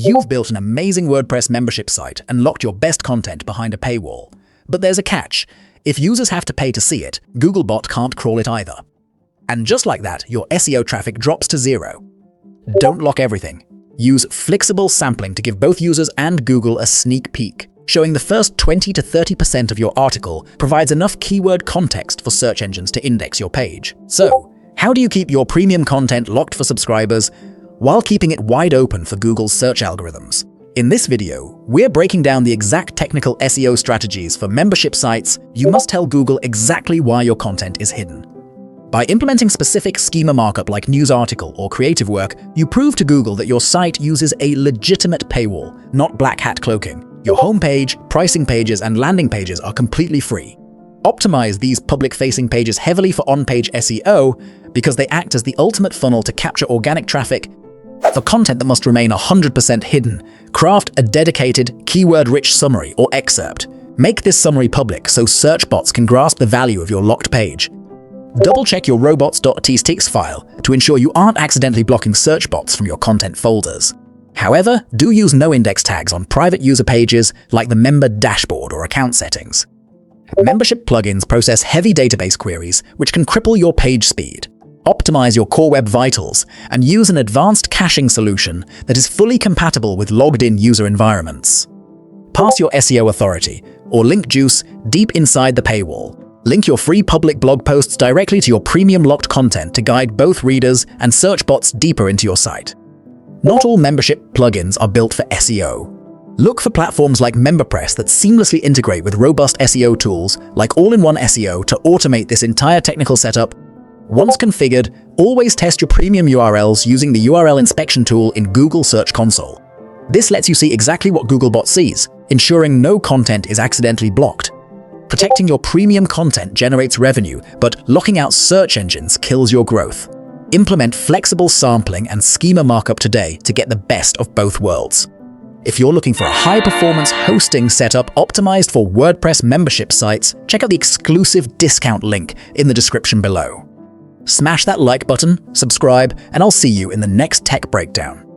You've built an amazing WordPress membership site and locked your best content behind a paywall. But there's a catch. If users have to pay to see it, Googlebot can't crawl it either. And just like that, your SEO traffic drops to zero. Don't lock everything. Use flexible sampling to give both users and Google a sneak peek, showing the first 20 to 30% of your article provides enough keyword context for search engines to index your page. So, how do you keep your premium content locked for subscribers while keeping it wide open for Google's search algorithms? In this video, we're breaking down the exact technical SEO strategies for membership sites. You must tell Google exactly why your content is hidden. By implementing specific schema markup like news article or creative work, you prove to Google that your site uses a legitimate paywall, not black hat cloaking. Your homepage, pricing pages, and landing pages are completely free. Optimize these public-facing pages heavily for on-page SEO because they act as the ultimate funnel to capture organic traffic. For content that must remain 100% hidden, craft a dedicated, keyword-rich summary or excerpt. Make this summary public so search bots can grasp the value of your locked page. Double-check your robots.txt file to ensure you aren't accidentally blocking search bots from your content folders. However, do use no index tags on private user pages like the member dashboard or account settings. Membership plugins process heavy database queries, which can cripple your page speed. Optimize your core web vitals and use an advanced caching solution that is fully compatible with logged-in user environments. Pass your SEO authority, or link juice, deep inside the paywall. Link your free public blog posts directly to your premium locked content to guide both readers and search bots deeper into your site. Not all membership plugins are built for SEO. Look for platforms like WordPress that seamlessly integrate with robust SEO tools like all-in-one SEO to automate this entire technical setup. Once configured, always test your premium URLs using the URL inspection tool in Google Search Console. This lets you see exactly what Googlebot sees, ensuring no content is accidentally blocked. Protecting your premium content generates revenue, but locking out search engines kills your growth. Implement flexible sampling and schema markup today to get the best of both worlds. If you're looking for a high-performance hosting setup optimized for WordPress membership sites, check out the exclusive discount link in the description below. Smash that like button, subscribe, and I'll see you in the next tech breakdown.